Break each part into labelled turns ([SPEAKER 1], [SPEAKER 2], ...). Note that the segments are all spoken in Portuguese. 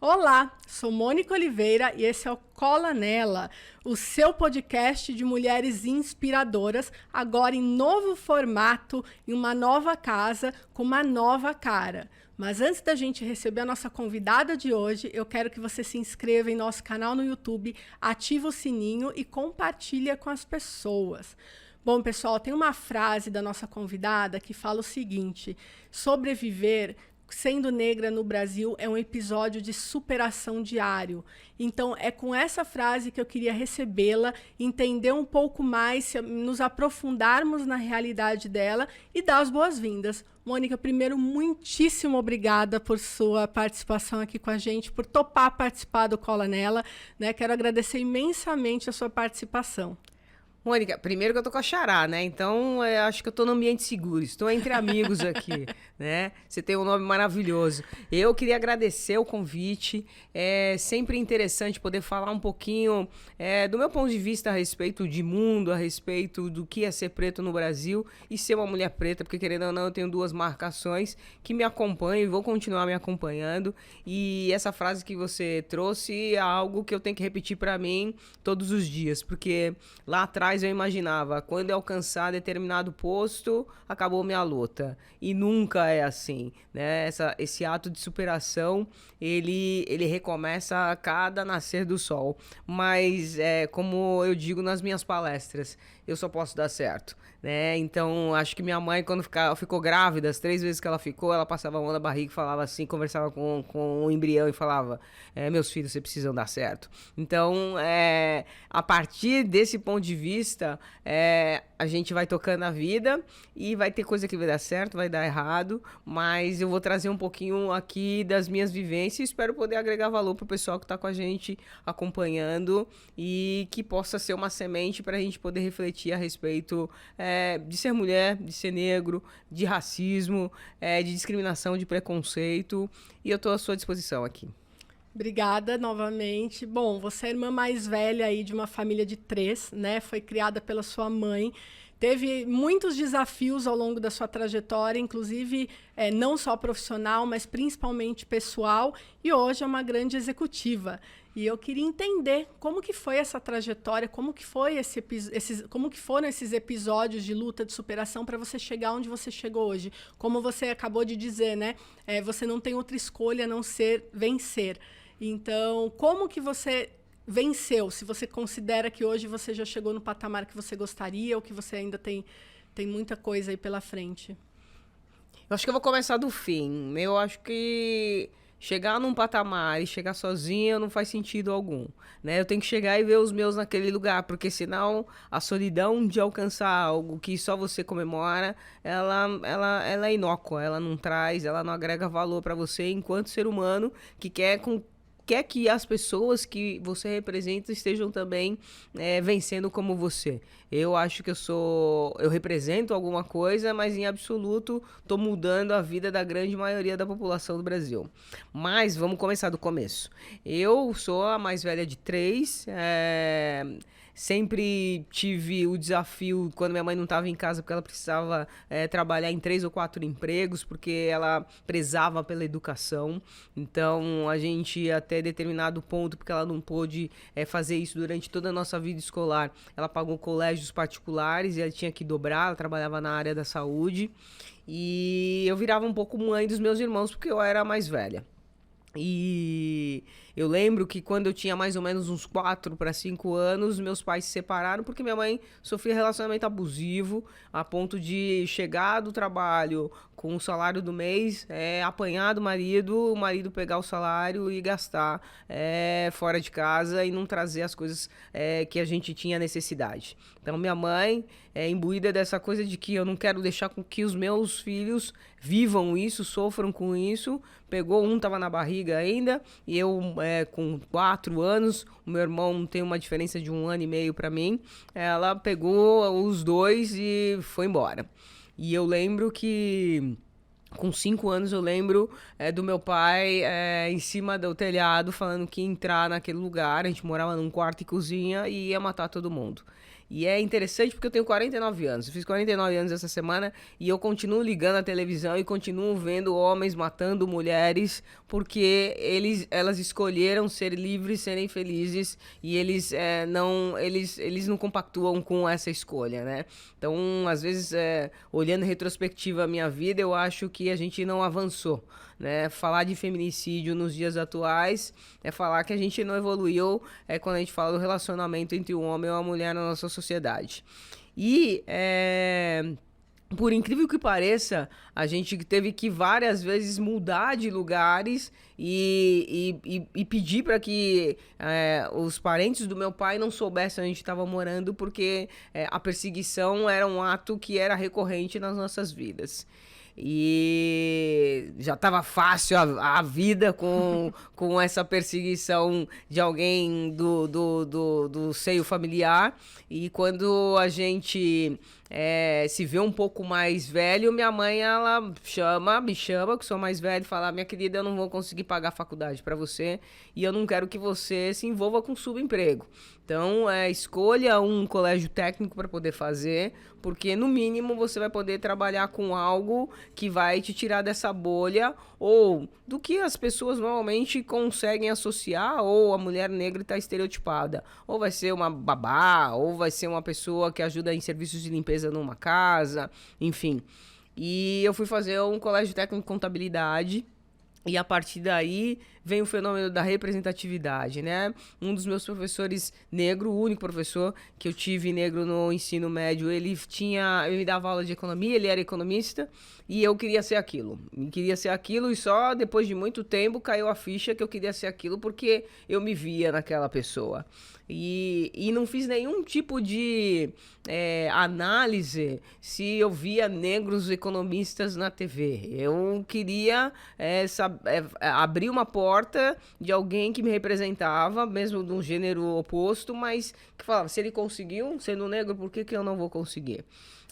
[SPEAKER 1] Olá, sou Mônica Oliveira e esse é o Cola Nela, o seu podcast de mulheres inspiradoras, agora em novo formato, em uma nova casa, com uma nova cara. Mas antes da gente receber a nossa convidada de hoje, eu quero que você se inscreva em nosso canal no YouTube, ativa o sininho e compartilha com as pessoas. Bom, pessoal, tem uma frase da nossa convidada que fala o seguinte: sobreviver sendo negra no Brasil é um episódio de superação diário. Então, é com essa frase que eu queria recebê-la, entender um pouco mais, nos aprofundarmos na realidade dela e dar as boas-vindas. Mônica, primeiro, muitíssimo obrigada por sua participação aqui com a gente, por topar participar do Cola Nela, né? Quero agradecer imensamente a sua participação.
[SPEAKER 2] Mônica, primeiro que eu tô com a Xará, né? Então, acho que eu tô no ambiente seguro, estou entre amigos aqui, né? Você tem um nome maravilhoso. Eu queria agradecer o convite, é sempre interessante poder falar um pouquinho do meu ponto de vista a respeito de mundo, a respeito do que é ser preto no Brasil e ser uma mulher preta, porque querendo ou não, eu tenho duas marcações que me acompanham e vou continuar me acompanhando. E essa frase que você trouxe é algo que eu tenho que repetir pra mim todos os dias, porque lá atrás eu imaginava, quando eu alcançar determinado posto, acabou minha luta. E nunca é assim, né? Esse ato de superação, ele recomeça a cada nascer do sol. Mas, como eu digo nas minhas palestras, eu só posso dar certo, né? Então, acho que minha mãe, quando ficou grávida, as 3 vezes que ela ficou, ela passava a mão na barriga e falava assim, conversava com o embrião e falava, meus filhos, vocês precisam dar certo. Então, a partir desse ponto de vista, a gente vai tocando a vida e vai ter coisa que vai dar certo, vai dar errado, mas eu vou trazer um pouquinho aqui das minhas vivências e espero poder agregar valor pro pessoal que tá com a gente acompanhando e que possa ser uma semente pra gente poder refletir a respeito de ser mulher, de ser negro, de racismo, de discriminação, de preconceito, e eu tô à sua disposição aqui.
[SPEAKER 1] Obrigada novamente. Bom, você é a irmã mais velha aí de uma família de 3, né? Foi criada pela sua mãe. Teve muitos desafios ao longo da sua trajetória, inclusive não só profissional, mas principalmente pessoal. E hoje é uma grande executiva. E eu queria entender como que foi essa trajetória, como que foram esses episódios de luta, de superação para você chegar onde você chegou hoje. Como você acabou de dizer, né? Você não tem outra escolha a não ser vencer. Então, como que você venceu? Se você considera que hoje você já chegou no patamar que você gostaria ou que você ainda tem muita coisa aí pela frente?
[SPEAKER 2] Eu acho que eu vou começar do fim. Eu acho que chegar num patamar e chegar sozinha não faz sentido algum, né? Eu tenho que chegar e ver os meus naquele lugar, porque senão a solidão de alcançar algo que só você comemora, ela é inócua, ela não traz, ela não agrega valor para você enquanto ser humano que quer que as pessoas que você representa estejam também vencendo como você. Eu acho que eu represento alguma coisa, mas em absoluto estou mudando a vida da grande maioria da população do Brasil. Mas vamos começar do começo. Eu sou a mais velha de 3, sempre tive o desafio, quando minha mãe não estava em casa, porque ela precisava trabalhar em 3 ou 4 empregos, porque ela prezava pela educação. Então, a gente, até determinado ponto, porque ela não pôde fazer isso durante toda a nossa vida escolar, ela pagou colégios particulares e ela tinha que dobrar, ela trabalhava na área da saúde. E eu virava um pouco mãe dos meus irmãos, porque eu era a mais velha. E eu lembro que quando eu tinha mais ou menos uns 4 para 5 anos, meus pais se separaram porque minha mãe sofria relacionamento abusivo, a ponto de chegar do trabalho com o salário do mês, apanhar do marido, o marido pegar o salário e gastar fora de casa e não trazer as coisas que a gente tinha necessidade. Então minha mãe imbuída dessa coisa de que eu não quero deixar com que os meus filhos vivam isso, sofram com isso, pegou um, tava na barriga ainda, e eu com 4 anos, o meu irmão tem uma diferença de 1 ano e meio pra mim, ela pegou os 2 e foi embora. E eu lembro que Com 5 anos eu lembro do meu pai em cima do telhado falando que ia entrar naquele lugar, a gente morava num quarto e cozinha e ia matar todo mundo. E é interessante porque eu tenho 49 anos, eu fiz 49 anos essa semana e eu continuo ligando a televisão e continuo vendo homens matando mulheres porque elas escolheram ser livres, serem felizes e eles não compactuam com essa escolha, né? Então, às vezes, olhando em retrospectiva a minha vida, eu acho que a gente não avançou, né? Falar de feminicídio nos dias atuais é falar que a gente não evoluiu quando a gente fala do relacionamento entre um homem e uma mulher na nossa sociedade. E, por incrível que pareça, a gente teve que várias vezes mudar de lugares e pedir para que os parentes do meu pai não soubessem onde a gente estava morando, porque a perseguição era um ato que era recorrente nas nossas vidas. E já estava fácil a vida com essa perseguição de alguém do seio familiar. E quando a gente se vê um pouco mais velho, minha mãe ela me chama, que sou mais velho, e fala: minha querida, eu não vou conseguir pagar a faculdade para você e eu não quero que você se envolva com subemprego. Então, escolha um colégio técnico para poder fazer, porque no mínimo você vai poder trabalhar com algo que vai te tirar dessa bolha ou do que as pessoas normalmente conseguem associar, ou a mulher negra está estereotipada. Ou vai ser uma babá, ou vai ser uma pessoa que ajuda em serviços de limpeza numa casa, enfim. E eu fui fazer um colégio técnico de contabilidade. E a partir daí vem o fenômeno da representatividade, né? Um dos meus professores negro, o único professor que eu tive negro no ensino médio, ele me dava aula de economia, ele era economista, e eu queria ser aquilo. E só depois de muito tempo caiu a ficha que eu queria ser aquilo porque eu me via naquela pessoa. E não fiz nenhum tipo de análise se eu via negros economistas na TV. Eu queria abrir uma porta de alguém que me representava, mesmo de um gênero oposto, mas que falava: se ele conseguiu, sendo negro, por que eu não vou conseguir?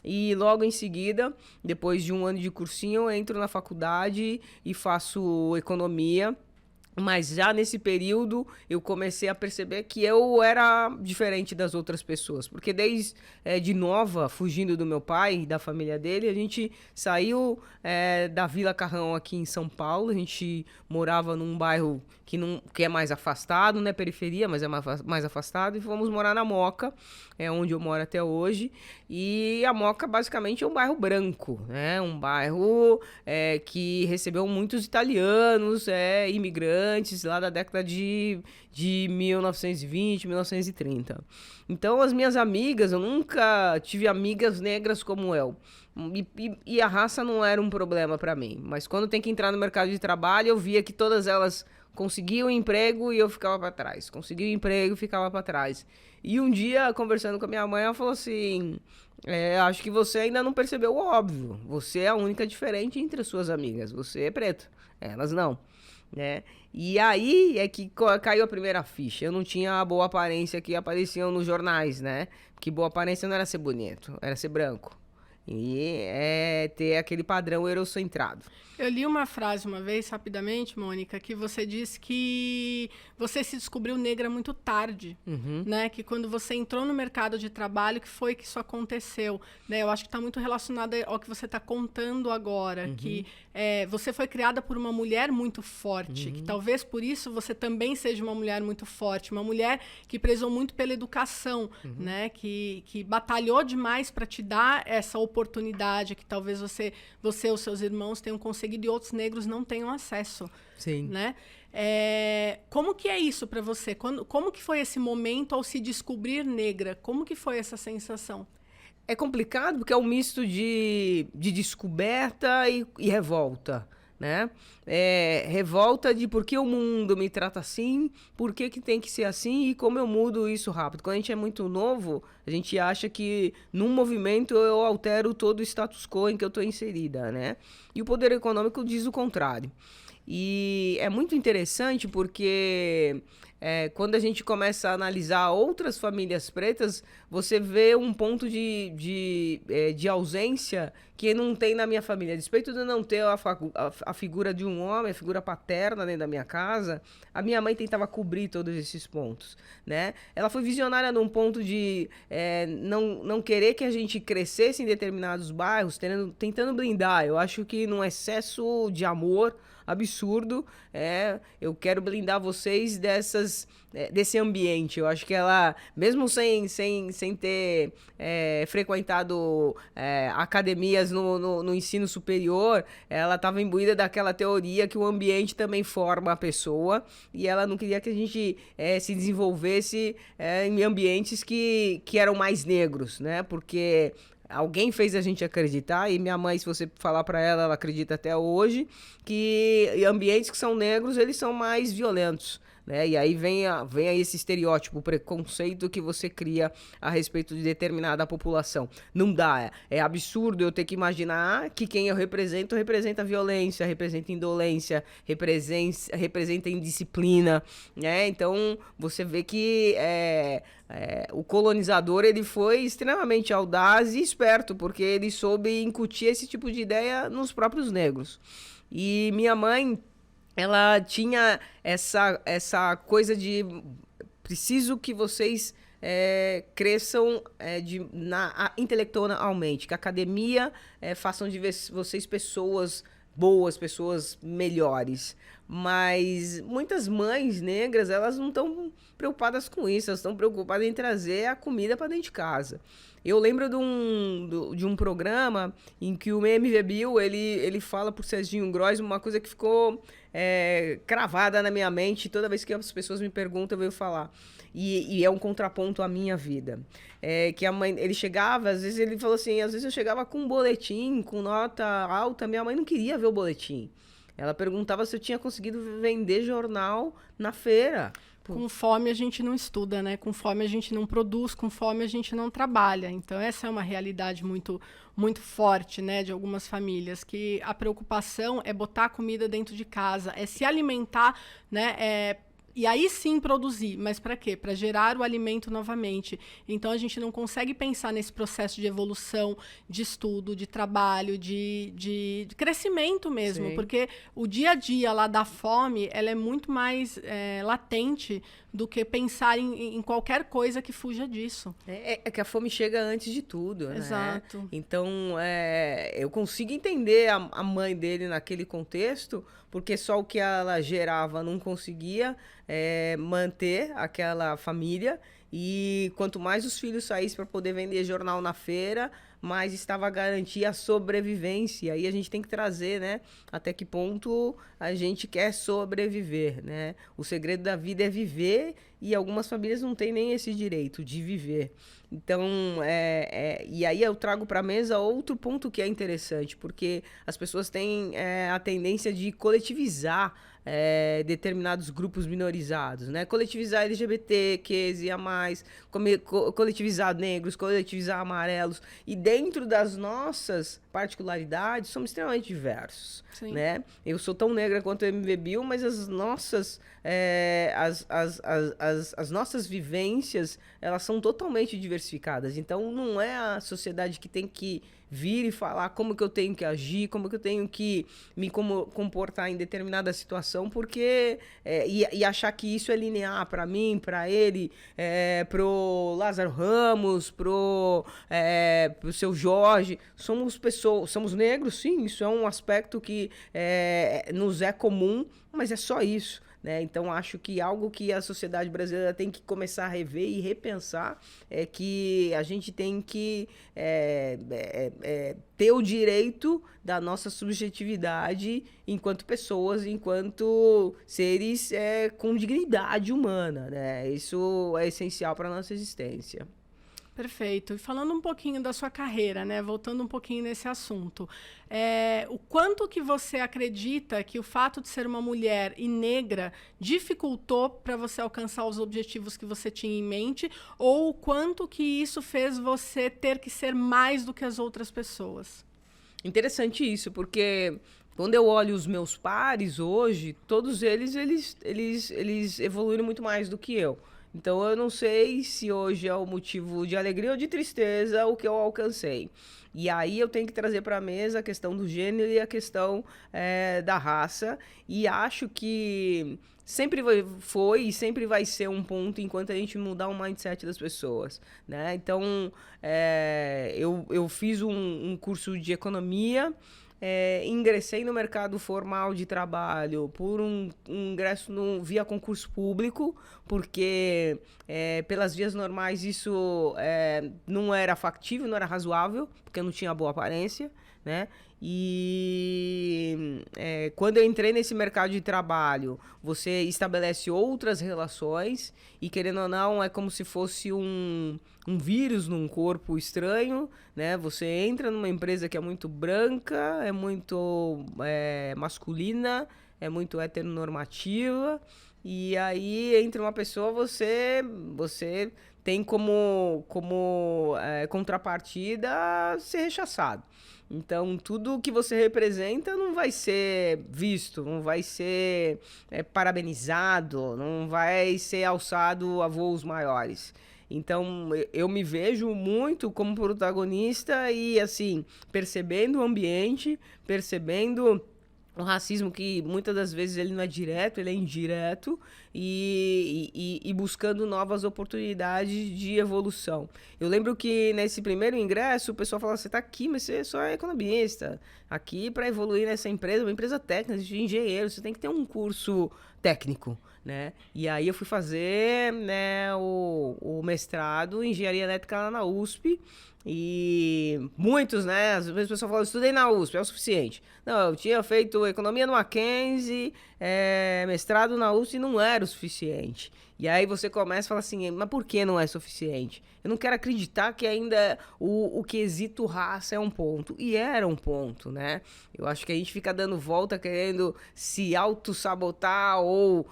[SPEAKER 2] E logo em seguida, depois de 1 ano de cursinho, eu entro na faculdade e faço economia. Mas já nesse período eu comecei a perceber que eu era diferente das outras pessoas. Porque desde de nova, fugindo do meu pai e da família dele, a gente saiu da Vila Carrão aqui em São Paulo. A gente morava num bairro que é mais afastado, não é periferia, mas é mais afastado. E fomos morar na Moca, onde eu moro até hoje. E a Moca basicamente é um bairro branco, né? Um bairro que recebeu muitos italianos, imigrantes, lá da década de 1920, 1930. Então, as minhas amigas, eu nunca tive amigas negras como eu. E a raça não era um problema para mim. Mas quando tem que entrar no mercado de trabalho, eu via que todas elas conseguiam emprego e eu ficava para trás. Conseguia emprego e ficava para trás. E um dia, conversando com a minha mãe, ela falou assim: acho que você ainda não percebeu o óbvio. Você é a única diferente entre as suas amigas. Você é preto, elas não, né? E aí é que caiu a primeira ficha. Eu não tinha a boa aparência que apareciam nos jornais, né? Porque boa aparência não era ser bonito, era ser branco. E ter aquele padrão eurocentrado.
[SPEAKER 1] Eu li uma frase uma vez, rapidamente, Mônica, que você disse que você se descobriu negra muito tarde, né? Que quando você entrou no mercado de trabalho, que foi que isso aconteceu, né? Eu acho que está muito relacionado ao que você está contando agora, que você foi criada por uma mulher muito forte, que talvez por isso você também seja uma mulher muito forte, uma mulher que prezou muito pela educação, né? Que batalhou demais para te dar essa oportunidade que talvez você e os seus irmãos tenham conseguido e outros negros não tenham acesso.
[SPEAKER 2] Sim.
[SPEAKER 1] Né? Como que é isso para você? Como que foi esse momento ao se descobrir negra? Como que foi essa sensação?
[SPEAKER 2] É complicado porque é um misto de descoberta e revolta, né? Revolta de por que o mundo me trata assim, por que tem que ser assim e como eu mudo isso rápido. Quando a gente é muito novo, a gente acha que num movimento eu altero todo o status quo em que eu estou inserida, né? E o poder econômico diz o contrário. E é muito interessante porque quando a gente começa a analisar outras famílias pretas, você vê um ponto de ausência que não tem na minha família. A despeito de não ter a figura de um homem, a figura paterna dentro da minha casa, a minha mãe tentava cobrir todos esses pontos, né? Ela foi visionária num ponto de não querer que a gente crescesse em determinados bairros, tentando blindar. Eu acho que num excesso de amor absurdo, eu quero blindar vocês desse ambiente. Eu acho que ela, mesmo sem ter frequentado academias no ensino superior, ela estava imbuída daquela teoria que o ambiente também forma a pessoa, e ela não queria que a gente se desenvolvesse em ambientes que eram mais negros, né? Porque alguém fez a gente acreditar, e minha mãe, se você falar para ela, ela acredita até hoje, que ambientes que são negros, eles são mais violentos, né? E aí vem aí esse estereótipo, o preconceito que você cria a respeito de determinada população. Não dá, é absurdo eu ter que imaginar que quem eu represento representa violência, representa indolência, representa indisciplina, né? Então você vê que o colonizador, ele foi extremamente audaz e esperto, porque ele soube incutir esse tipo de ideia nos próprios negros. E minha mãe, ela tinha essa coisa de preciso que vocês cresçam intelectualmente, que a academia façam de vocês pessoas boas, pessoas melhores. Mas muitas mães negras, elas não estão preocupadas com isso, elas estão preocupadas em trazer a comida para dentro de casa. Eu lembro de um programa em que o MV Bill, ele fala pro Serginho Groisman uma coisa que ficou cravada na minha mente. Toda vez que as pessoas me perguntam, eu venho falar. E é um contraponto à minha vida. Que a mãe, ele chegava, às vezes ele falou assim, às vezes eu chegava com um boletim, com nota alta, minha mãe não queria ver o boletim. Ela perguntava se eu tinha conseguido vender jornal na feira.
[SPEAKER 1] Com fome a gente não estuda, né? Com fome a gente não produz, com fome a gente não trabalha. Então essa é uma realidade muito, muito forte, né, de algumas famílias, que a preocupação é botar comida dentro de casa, é se alimentar, né? E aí sim produzir, mas para quê? Para gerar o alimento novamente. Então a gente não consegue pensar nesse processo de evolução, de estudo, de trabalho, de crescimento mesmo,
[SPEAKER 2] Sim.
[SPEAKER 1] porque o dia a dia lá da fome, ela é muito mais latente do que pensar em qualquer coisa que fuja disso.
[SPEAKER 2] É que a fome chega antes de tudo, né?
[SPEAKER 1] Exato.
[SPEAKER 2] Então, eu consigo entender a mãe dele naquele contexto, porque só o que ela gerava não conseguia manter aquela família, e quanto mais os filhos saíssem para poder vender jornal na feira, mais estava a garantir a sobrevivência. E aí a gente tem que trazer, né, até que ponto a gente quer sobreviver, né? O segredo da vida é viver, e algumas famílias não têm nem esse direito de viver. Então, e aí eu trago para a mesa outro ponto que é interessante, porque as pessoas têm a tendência de coletivizar determinados grupos minorizados, né? Coletivizar LGBT, QSIA+, coletivizar negros, coletivizar amarelos, e dentro das nossas particularidades somos extremamente diversos, né? Eu sou tão negra quanto o MV Bill, mas as nossas as nossas vivências, elas são totalmente diversificadas. Então não é a sociedade que tem que vir e falar como que eu tenho que agir, como que eu tenho que me comportar em determinada situação, porque e achar que isso é linear para mim, para ele, pro Lázaro Ramos, pro seu Jorge. Somos pessoas, somos negros, sim, isso é um aspecto que nos é comum, mas é só isso, né? Então, acho que algo que a sociedade brasileira tem que começar a rever e repensar é que a gente tem que ter o direito da nossa subjetividade enquanto pessoas, enquanto seres com dignidade humana, né? Isso é essencial para a nossa existência.
[SPEAKER 1] Perfeito. E falando um pouquinho da sua carreira, né? Voltando um pouquinho nesse assunto, o quanto que você acredita que o fato de ser uma mulher e negra dificultou para você alcançar os objetivos que você tinha em mente, ou o quanto que isso fez você ter que ser mais do que as outras pessoas?
[SPEAKER 2] Interessante isso, porque Quando eu olho os meus pares hoje, todos eles evoluíram muito mais do que eu. Então, eu não sei se hoje é o motivo de alegria ou de tristeza o que eu alcancei. E aí eu tenho que trazer para a mesa a questão do gênero e a questão da raça. E acho que sempre foi e sempre vai ser um ponto enquanto a gente mudar o mindset das pessoas, né? Então, eu fiz um curso de economia, ingressei no mercado formal de trabalho por um ingresso via concurso público, porque pelas vias normais isso não era factível, não era razoável, porque eu não tinha boa aparência, né? E quando eu entrei nesse mercado de trabalho, você estabelece outras relações e, querendo ou não, é como se fosse um vírus num corpo estranho, né? Você entra numa empresa que é muito branca, é muito masculina, é muito heteronormativa, e aí entra uma pessoa, você tem como contrapartida ser rechaçado. Então, tudo que você representa não vai ser visto, não vai ser parabenizado, não vai ser alçado a voos maiores. Então, eu me vejo muito como protagonista e, assim, percebendo o ambiente, percebendo o racismo, que muitas das vezes ele não é direto, ele é indireto, e buscando novas oportunidades de evolução. Eu lembro que nesse primeiro ingresso o pessoal falava: você está aqui, mas você só é economista. Aqui, para evoluir nessa empresa, uma empresa técnica de engenheiro, você tem que ter um curso técnico, né? E aí eu fui fazer, né, o mestrado em engenharia elétrica lá na USP. E muitos, né? Às vezes o pessoal fala: estudei na USP, é o suficiente. Não, eu tinha feito economia no Mackenzie, mestrado na USP, e não era o suficiente. E aí você começa a falar assim: mas por que não é suficiente? Eu não quero acreditar que ainda o quesito raça é um ponto. E era um ponto, né? Eu acho que a gente fica dando volta querendo se auto-sabotar ou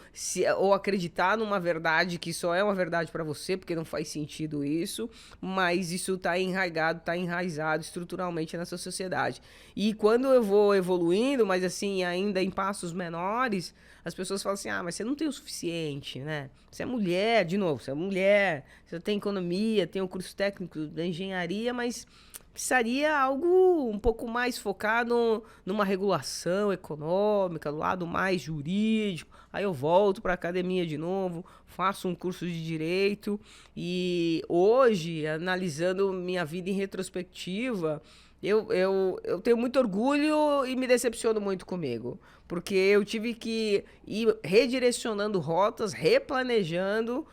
[SPEAKER 2] acreditar numa verdade que só é uma verdade para você, porque não faz sentido isso, mas isso tá enraizado estruturalmente nessa sociedade. E quando eu vou evoluindo, mas assim, ainda em passos menores, as pessoas falam assim: ah, mas você não tem o suficiente, né? Você é mulher, de novo, você é mulher, você tem economia, tem o curso técnico da engenharia, mas precisaria algo um pouco mais focado numa regulação econômica, do lado mais jurídico. Aí eu volto para a academia de novo, faço um curso de direito, e hoje, analisando minha vida em retrospectiva, eu tenho muito orgulho e me decepciono muito comigo, porque eu tive que ir redirecionando rotas, replanejando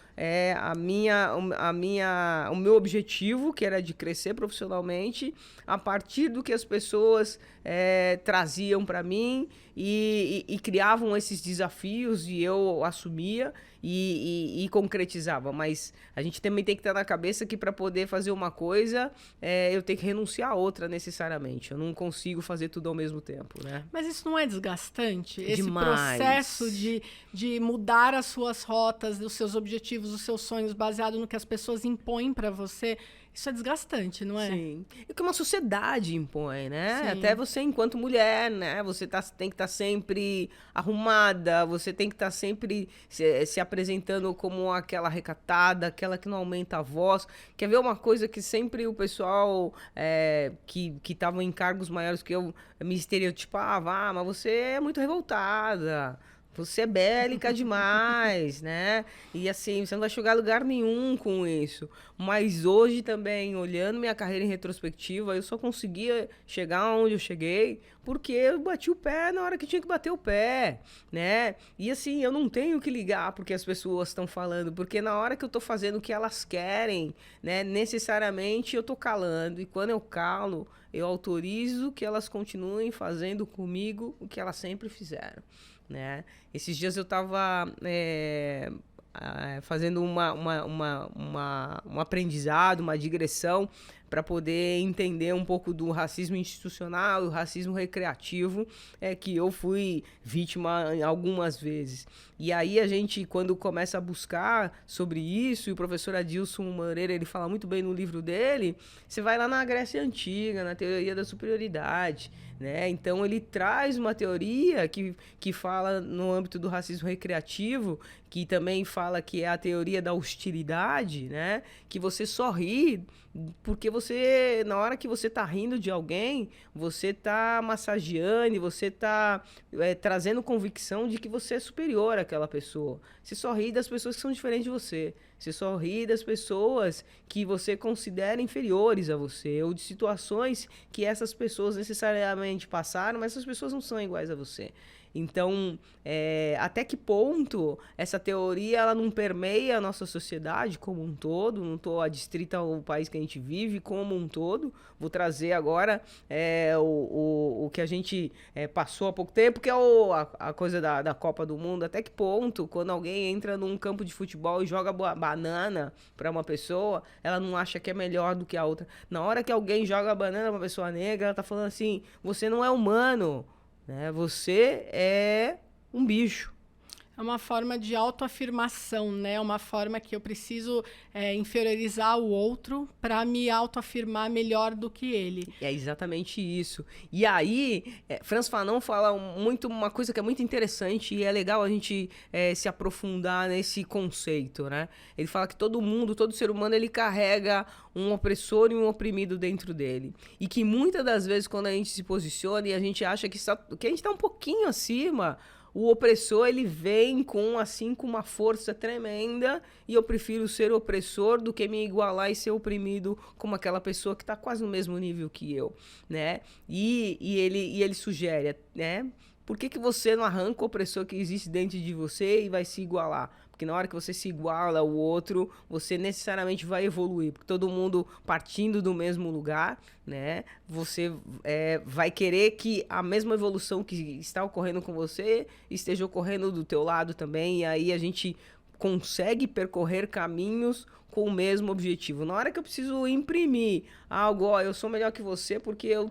[SPEAKER 2] o meu objetivo, que era de crescer profissionalmente, a partir do que as pessoas traziam para mim e criavam esses desafios, e eu assumia e concretizava. Mas a gente também tem que ter na cabeça que, para poder fazer uma coisa, eu tenho que renunciar a outra necessariamente. Eu não consigo fazer tudo ao mesmo tempo, né?
[SPEAKER 1] Mas isso não é desgastante? Esse
[SPEAKER 2] Demais.
[SPEAKER 1] processo de mudar as suas rotas, os seus objetivos, os seus sonhos, baseado no que as pessoas impõem para você, isso é desgastante, não é?
[SPEAKER 2] Sim. E que uma sociedade impõe, né?
[SPEAKER 1] Sim.
[SPEAKER 2] Até você, enquanto mulher, né? Você tem que estar sempre arrumada, você tem que estar sempre se apresentando como aquela recatada, aquela que não aumenta a voz. Quer ver uma coisa que sempre o pessoal que estavam em cargos maiores que eu me estereotipava: ah, mas você é muito revoltada. Você é bélica demais, né? E assim, você não vai chegar a lugar nenhum com isso. Mas hoje também, olhando minha carreira em retrospectiva, eu só conseguia chegar onde eu cheguei porque eu bati o pé na hora que tinha que bater o pé, né? E assim, eu não tenho que ligar porque as pessoas estão falando, porque na hora que eu tô fazendo o que elas querem, né, necessariamente eu tô calando. E quando eu calo, eu autorizo que elas continuem fazendo comigo o que elas sempre fizeram, né? Esses dias eu estava fazendo um aprendizado, uma digressão para poder entender um pouco do racismo institucional e o racismo recreativo, que eu fui vítima algumas vezes. E aí a gente, quando começa a buscar sobre isso, e o professor Adilson Moreira, ele fala muito bem no livro dele, você vai lá na Grécia Antiga, na teoria da superioridade, né? Então ele traz uma teoria que fala no âmbito do racismo recreativo, que também fala que é a teoria da hostilidade, né? Que você só ri porque você, na hora que você tá rindo de alguém, você tá massageando, você tá trazendo convicção de que você é superior àquela pessoa. Você só ri das pessoas que são diferentes de você. Você só ri das pessoas que você considera inferiores a você, ou de situações que essas pessoas necessariamente passaram, mas essas pessoas não são iguais a você. Então, até que ponto essa teoria ela não permeia a nossa sociedade como um todo? Não estou adstrita ao país que a gente vive como um todo. Vou trazer agora o que a gente passou há pouco tempo, que é a coisa da Copa do Mundo. Até que ponto, quando alguém entra num campo de futebol e joga banana para uma pessoa, ela não acha que é melhor do que a outra. Na hora que alguém joga banana para uma pessoa negra, ela está falando assim, você não é humano. Você é um bicho.
[SPEAKER 1] É uma forma de autoafirmação, né? Uma forma que eu preciso inferiorizar o outro para me autoafirmar melhor do que ele.
[SPEAKER 2] É exatamente isso. E aí, Frantz Fanon fala muito uma coisa que é muito interessante e é legal a gente se aprofundar nesse conceito, né? Ele fala que todo ser humano, ele carrega um opressor e um oprimido dentro dele. E que muitas das vezes, quando a gente se posiciona e a gente acha que a gente está um pouquinho acima, o opressor, ele vem com uma força tremenda e eu prefiro ser opressor do que me igualar e ser oprimido como aquela pessoa que está quase no mesmo nível que eu, né? E ele sugere, né? Por que você não arranca o opressor que existe dentro de você e vai se igualar? Porque na hora que você se iguala ao outro, você necessariamente vai evoluir. Porque todo mundo partindo do mesmo lugar, né? Você vai querer que a mesma evolução que está ocorrendo com você esteja ocorrendo do teu lado também. E aí a gente consegue percorrer caminhos com o mesmo objetivo. Na hora que eu preciso imprimir algo, eu sou melhor que você porque eu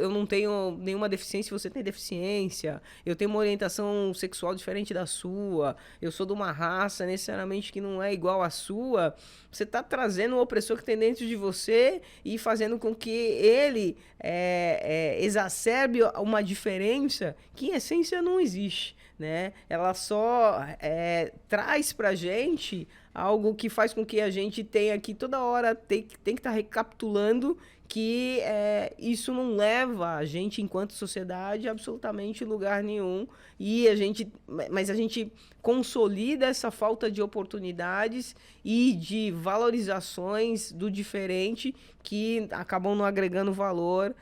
[SPEAKER 2] não tenho nenhuma deficiência, você tem deficiência, eu tenho uma orientação sexual diferente da sua, eu sou de uma raça necessariamente que não é igual à sua, você está trazendo o opressor que tem dentro de você e fazendo com que ele exacerbe uma diferença que em essência não existe. Né? Ela só traz pra gente algo que faz com que a gente tenha que toda hora tem que estar recapitulando que isso não leva a gente, enquanto sociedade, a absolutamente lugar nenhum. Mas a gente consolida essa falta de oportunidades e de valorizações do diferente que acabam não agregando valor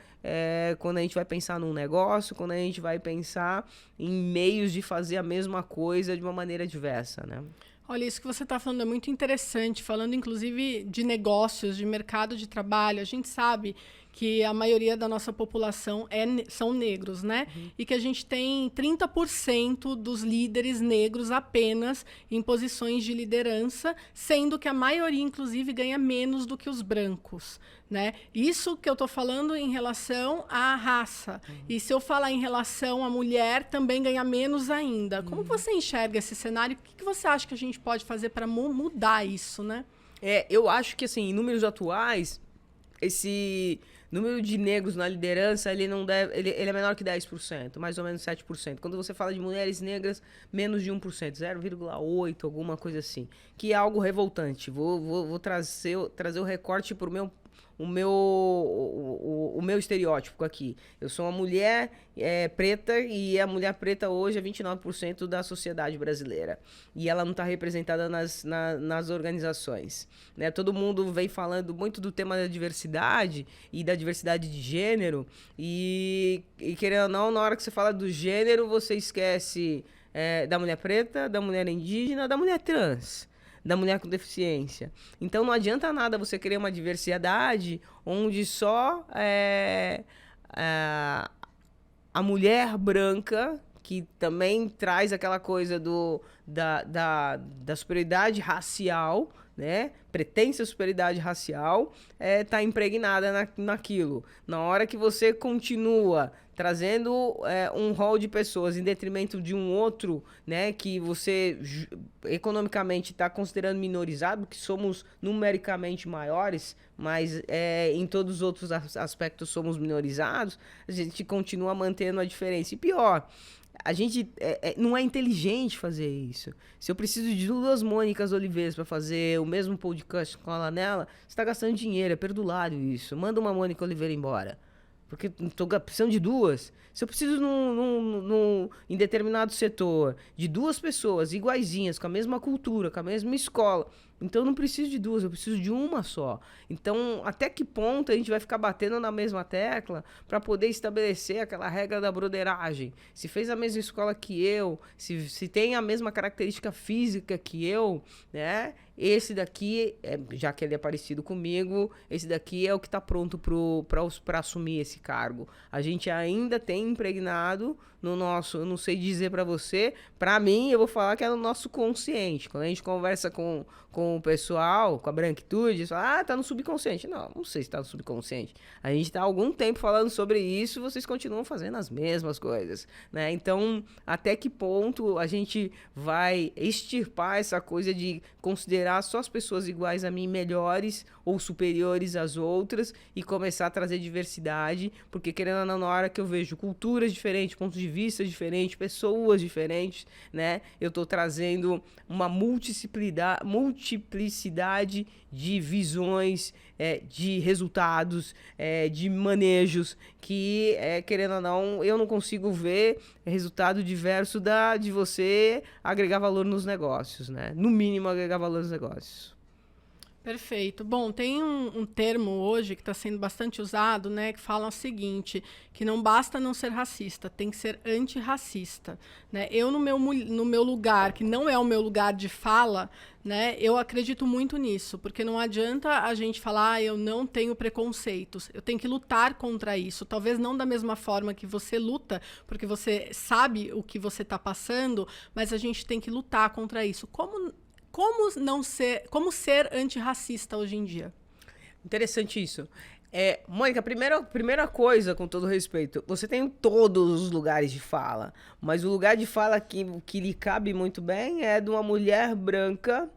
[SPEAKER 2] quando a gente vai pensar num negócio, quando a gente vai pensar em meios de fazer a mesma coisa de uma maneira diversa, né?
[SPEAKER 1] Olha, isso que você está falando é muito interessante, falando inclusive de negócios, de mercado de trabalho. A gente sabe que a maioria da nossa população são negros, né? Uhum. E que a gente tem 30% dos líderes negros apenas em posições de liderança, sendo que a maioria, inclusive, ganha menos do que os brancos, né? Isso que eu estou falando em relação à raça. Uhum. E se eu falar em relação à mulher, também ganha menos ainda. Como você enxerga esse cenário? O que você acha que a gente pode fazer para mudar isso, né?
[SPEAKER 2] Eu acho que, assim, em números atuais, esse número de negros na liderança, ele é menor que 10%, mais ou menos 7%. Quando você fala de mulheres negras, menos de 1%, 0,8%, alguma coisa assim. Que é algo revoltante. Vou trazer o recorte para o meu estereótipo aqui. Eu sou uma mulher preta e a mulher preta hoje é 29% da sociedade brasileira. E ela não está representada nas organizações. Né? Todo mundo vem falando muito do tema da diversidade e da diversidade de gênero. E querendo ou não, na hora que você fala do gênero, você esquece da mulher preta, da mulher indígena, da mulher trans, da mulher com deficiência. Então não adianta nada você querer uma diversidade onde só a mulher branca que também traz aquela coisa da superioridade racial, né? Pretensa superioridade racial, tá impregnada naquilo. Na hora que você continua trazendo um rol de pessoas em detrimento de um outro, né, que você economicamente está considerando minorizado, que somos numericamente maiores, mas em todos os outros aspectos somos minorizados, a gente continua mantendo a diferença. E pior, a gente não é inteligente fazer isso. Se eu preciso de 2 Mônicas Oliveiras para fazer o mesmo podcast com ela nela, você está gastando dinheiro, é perdulário isso. Manda uma Mônica Oliveira embora. Porque estou precisando de 2. Se eu preciso em determinado setor de 2 pessoas iguaizinhas, com a mesma cultura, com a mesma escola, então eu não preciso de 2, eu preciso de uma só. Então, até que ponto a gente vai ficar batendo na mesma tecla para poder estabelecer aquela regra da broderagem? Se fez a mesma escola que eu, se tem a mesma característica física que eu, né? Esse daqui, já que ele é parecido comigo, esse daqui é o que está pronto para assumir esse cargo. A gente ainda tem impregnado no nosso, eu não sei dizer para você, para mim, eu vou falar que é no nosso consciente. Quando a gente conversa com o pessoal, com a branquitude, fala, tá no subconsciente. Não sei se tá no subconsciente. A gente tá há algum tempo falando sobre isso e vocês continuam fazendo as mesmas coisas, né? Então, até que ponto a gente vai extirpar essa coisa de considerar só as pessoas iguais a mim melhores ou superiores às outras e começar a trazer diversidade, porque querendo ou não, na hora que eu vejo culturas diferentes, pontos de vista diferentes, pessoas diferentes, né? Eu tô trazendo uma multiplicidade de visões, de resultados, de manejos, que, querendo ou não, eu não consigo ver resultado diverso de você agregar valor nos negócios, né? No mínimo, agregar valor nos negócios.
[SPEAKER 1] Perfeito. Bom, tem um termo hoje que está sendo bastante usado, né, que fala o seguinte, que não basta não ser racista, tem que ser antirracista, né? Eu, no meu lugar, que não é o meu lugar de fala, né, eu acredito muito nisso, porque não adianta a gente falar, eu não tenho preconceitos, eu tenho que lutar contra isso, talvez não da mesma forma que você luta, porque você sabe o que você está passando, mas a gente tem que lutar contra isso. Como ser antirracista hoje em dia?
[SPEAKER 2] Interessante isso. Mônica, primeira coisa, com todo respeito, você tem todos os lugares de fala, mas o lugar de fala que lhe cabe muito bem é de uma mulher branca,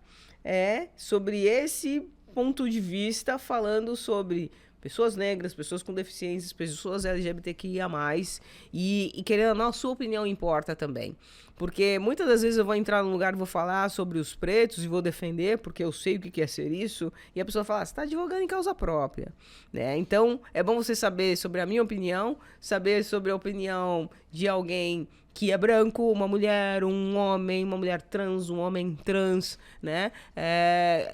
[SPEAKER 2] sobre esse ponto de vista, falando sobre pessoas negras, pessoas com deficiências, pessoas LGBTQIA+, e querendo ou não, a sua opinião importa também. Porque muitas das vezes eu vou entrar num lugar e vou falar sobre os pretos e vou defender, porque eu sei o que é ser isso, e a pessoa fala, você está advogando em causa própria, né? Então, é bom você saber sobre a minha opinião, saber sobre a opinião de alguém que é branco, uma mulher, um homem, uma mulher trans, um homem trans, né?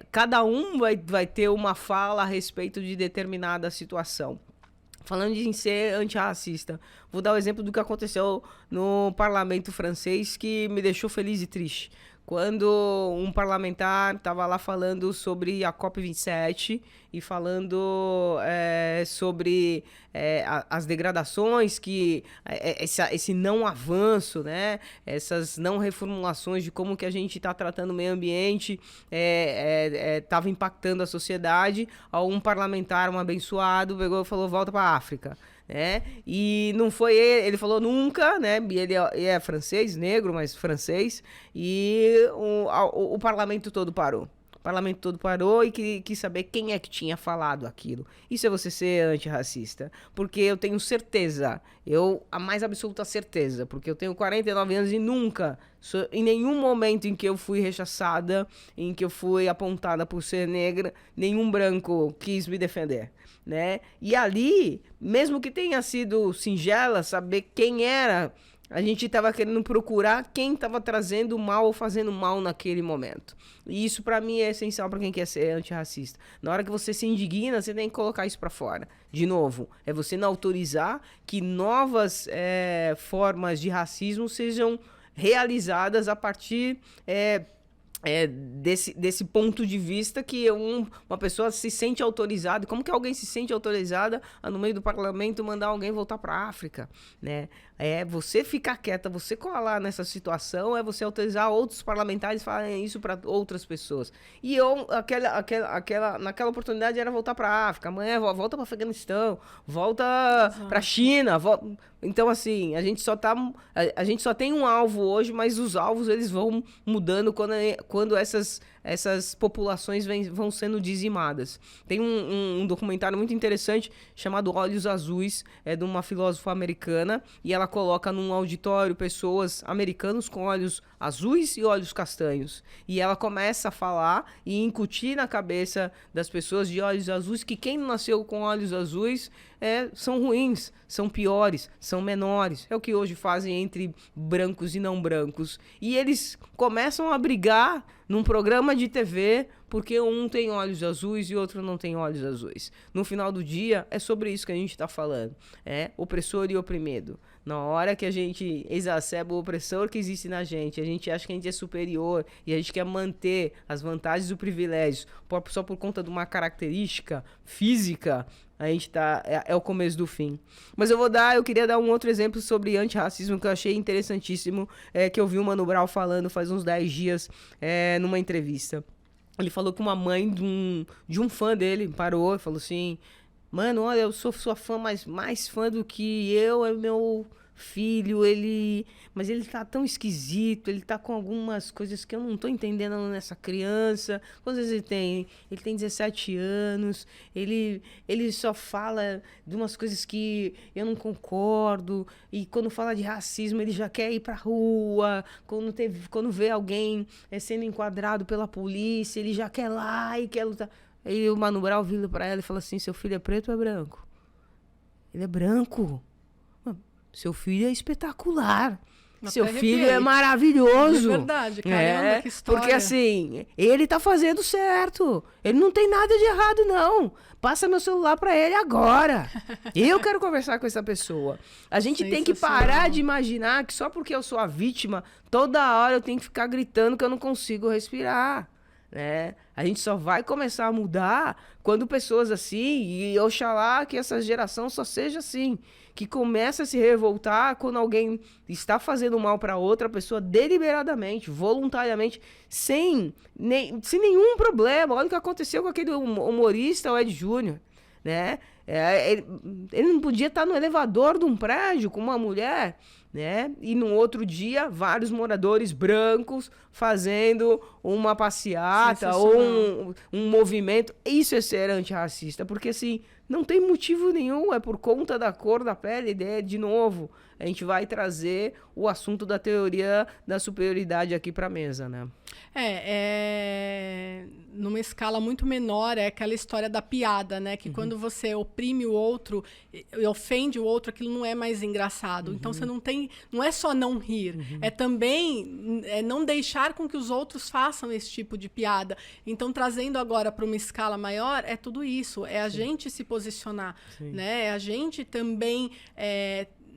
[SPEAKER 2] Cada um vai ter uma fala a respeito de determinada situação. Falando em ser antirracista, vou dar o exemplo do que aconteceu no parlamento francês, que me deixou feliz e triste. Quando um parlamentar estava lá falando sobre a COP27 e falando sobre as degradações, esse não avanço, né? Essas não reformulações de como que a gente está tratando o meio ambiente estava impactando a sociedade, algum parlamentar, um abençoado, pegou e falou, volta para a África. E não foi ele falou nunca, né? Ele é francês, negro, mas francês, e o parlamento todo parou. O parlamento todo parou e quis saber quem é que tinha falado aquilo. Isso é você ser antirracista. Porque eu tenho certeza, a mais absoluta certeza, porque eu tenho 49 anos e nunca, em nenhum momento em que eu fui rechaçada, em que eu fui apontada por ser negra, nenhum branco quis me defender, né? E ali, mesmo que tenha sido singela, saber quem era, a gente estava querendo procurar quem estava trazendo mal ou fazendo mal naquele momento. E isso, para mim, é essencial para quem quer ser antirracista. Na hora que você se indigna, você tem que colocar isso para fora. De novo, é você não autorizar que novas formas de racismo sejam realizadas a partir desse ponto de vista que uma pessoa se sente autorizada. Como que alguém se sente autorizada a, no meio do parlamento, mandar alguém voltar para a África, né? Você ficar quieta, você colar nessa situação, você autorizar outros parlamentares falarem isso para outras pessoas. E naquela oportunidade era voltar para a África, amanhã volta para o Afeganistão, volta para a China, Então, assim, a gente só tem um alvo hoje, mas os alvos eles vão mudando quando essas populações vão sendo dizimadas. Tem um documentário muito interessante chamado Olhos Azuis, de uma filósofa americana, e ela coloca num auditório pessoas americanos com olhos azuis e olhos castanhos. E ela começa a falar e incutir na cabeça das pessoas de olhos azuis que quem nasceu com olhos azuis são ruins, são piores, são menores. É o que hoje fazem entre brancos e não brancos. E eles começam a brigar num programa de TV porque um tem olhos azuis e outro não tem olhos azuis. No final do dia, é sobre isso que a gente está falando. Opressor e oprimido. Na hora que a gente exacerba o opressor que existe na gente, a gente acha que a gente é superior e a gente quer manter as vantagens do privilégio só por conta de uma característica física, a gente é o começo do fim. Mas eu queria dar um outro exemplo sobre antirracismo que eu achei interessantíssimo, que eu vi o Mano Brown falando faz uns 10 dias numa entrevista. Ele falou que uma mãe de um fã dele parou e falou assim: mano, olha, eu sou sua fã, mas mais fã do que eu é meu filho, mas ele tá tão esquisito, ele tá com algumas coisas que eu não tô entendendo nessa criança. Quantas vezes ele tem? Ele tem 17 anos, ele só fala de umas coisas que eu não concordo, e quando fala de racismo ele já quer ir pra rua, quando vê alguém sendo enquadrado pela polícia, ele já quer lá e quer lutar. Aí o Mano Brown vira pra ela e fala assim: seu filho é preto ou é branco? Ele é branco. Seu filho é espetacular. Seu filho é maravilhoso.
[SPEAKER 1] É verdade, caramba, que história.
[SPEAKER 2] Porque assim, ele tá fazendo certo. Ele não tem nada de errado, não. Passa meu celular pra ele agora. Eu quero conversar com essa pessoa. A gente tem que parar de imaginar que só porque eu sou a vítima, toda hora eu tenho que ficar gritando que eu não consigo respirar. Né? A gente só vai começar a mudar quando pessoas assim, e oxalá que essa geração só seja assim, que começa a se revoltar quando alguém está fazendo mal para outra pessoa deliberadamente, voluntariamente, sem nenhum problema. Olha o que aconteceu com aquele humorista, o Ed Júnior, né? Ele não podia estar no elevador de um prédio com uma mulher, né? E no outro dia, vários moradores brancos fazendo uma passeata ou um movimento. Isso é ser antirracista, porque assim, não tem motivo nenhum, é por conta da cor da pele. De novo, a gente vai trazer o assunto da teoria da superioridade aqui para a mesa, né?
[SPEAKER 1] Numa escala muito menor, é aquela história da piada, né? Que quando você oprime o outro e ofende o outro, aquilo não é mais engraçado. Então você não é só não rir, é também não deixar com que os outros façam esse tipo de piada. Então, trazendo agora para uma escala maior, é tudo isso, é a gente se posicionar, né? É a gente também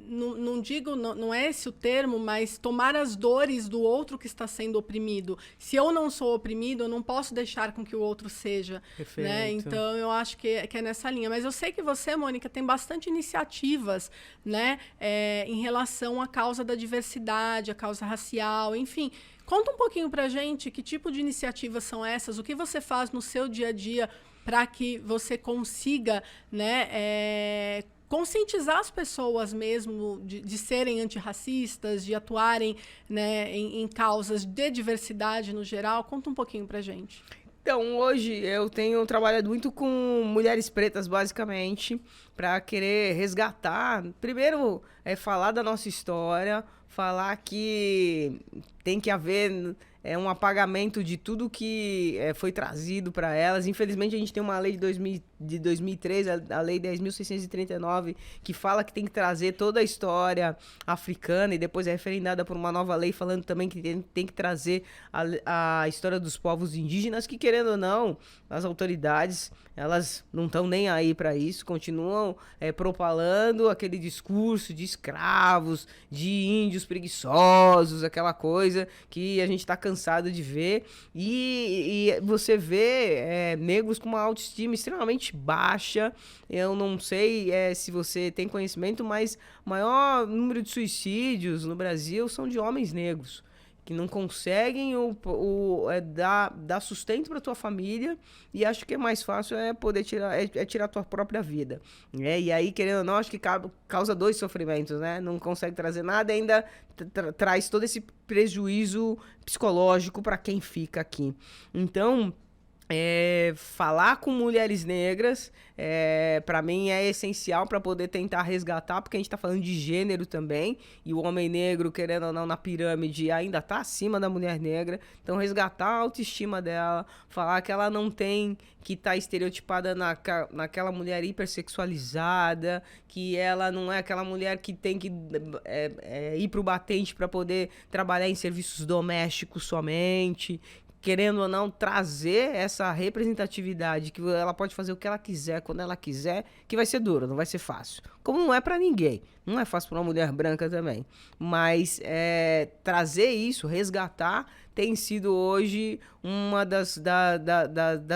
[SPEAKER 1] não digo, não é esse o termo, mas tomar as dores do outro que está sendo oprimido. Se eu não sou oprimido, eu não posso deixar com que o outro seja. Né? Então, eu acho que é nessa linha. Mas eu sei que você, Mônica, tem bastante iniciativas, né, em relação à causa da diversidade, à causa racial, enfim. Conta um pouquinho pra gente que tipo de iniciativas são essas, o que você faz no seu dia a dia para que você consiga, né, conscientizar as pessoas mesmo de serem antirracistas, de atuarem, né, em causas de diversidade no geral. Conta um pouquinho pra gente.
[SPEAKER 2] Então, hoje eu tenho trabalhado muito com mulheres pretas, basicamente, para querer resgatar, primeiro, falar da nossa história, falar que tem que haver um apagamento de tudo que foi trazido para elas. Infelizmente, a gente tem uma lei de 2003, a Lei 10.639, que fala que tem que trazer toda a história africana, e depois é referendada por uma nova lei falando também que tem que trazer a história dos povos indígenas, que, querendo ou não, as autoridades, elas não estão nem aí para isso, continuam propalando aquele discurso de escravos, de índios preguiçosos, aquela coisa que a gente está cansado cansado de ver. E você vê negros com uma autoestima extremamente baixa. Eu não sei se você tem conhecimento, mas o maior número de suicídios no Brasil são de homens negros, que não conseguem dar sustento para tua família, e acho que é mais fácil poder tirar a tua própria vida, né? E aí, querendo ou não, acho que causa dois sofrimentos, né? Não consegue trazer nada e ainda traz todo esse prejuízo psicológico para quem fica aqui. Então, falar com mulheres negras, para mim é essencial para poder tentar resgatar, porque a gente está falando de gênero também, e o homem negro, querendo ou não, na pirâmide ainda está acima da mulher negra. Então resgatar a autoestima dela, falar que ela não tem que estar estereotipada naquela mulher hipersexualizada, que ela não é aquela mulher que tem que ir pro batente para poder trabalhar em serviços domésticos somente. Querendo ou não, trazer essa representatividade, que ela pode fazer o que ela quiser, quando ela quiser, que vai ser duro, não vai ser fácil. Como não é pra ninguém. Não é fácil pra uma mulher branca também. Mas trazer isso, resgatar, tem sido hoje uma das